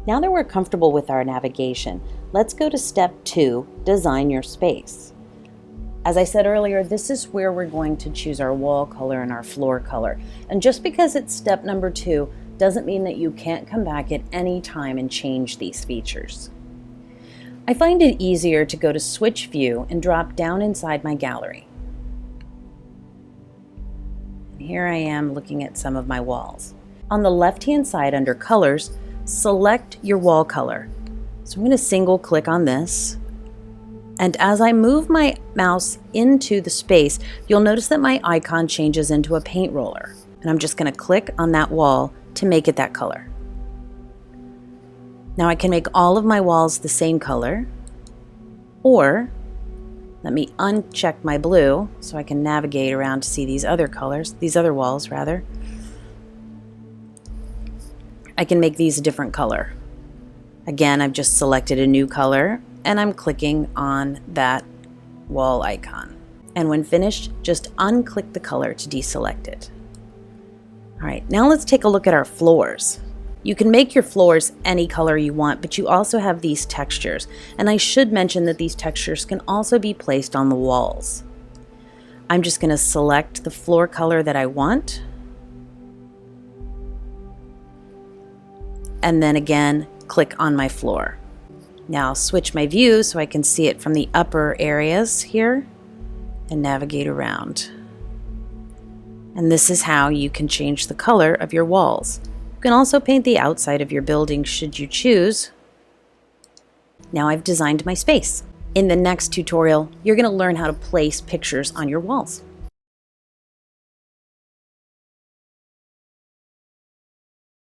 Now that we're comfortable with our navigation, let's go to step 2, design your space. As I said earlier, this is where we're going to choose our wall color and our floor color. And just because it's step number 2 doesn't mean that you can't come back at any time and change these features. I find it easier to go to Switch View and drop down inside my gallery. Here I am looking at some of my walls. On the left-hand side under Colors, select your wall color. So I'm going to single click on this. And as I move my mouse into the space, you'll notice that my icon changes into a paint roller. And I'm just going to click on that wall to make it that color. Now I can make all of my walls the same color, or let me uncheck my blue so I can navigate around to see these other colors, these other walls rather. I can make these a different color. Again, I've just selected a new color and I'm clicking on that wall icon. And when finished, just unclick the color to deselect it. All right, now let's take a look at our floors. You can make your floors any color you want, but you also have these textures. And I should mention that these textures can also be placed on the walls. I'm just going to select the floor color that I want. And then again, click on my floor. Now I'll switch my view so I can see it from the upper areas here and navigate around. And this is how you can change the color of your walls. You can also paint the outside of your building should you choose. Now I've designed my space. In the next tutorial, you're going to learn how to place pictures on your walls.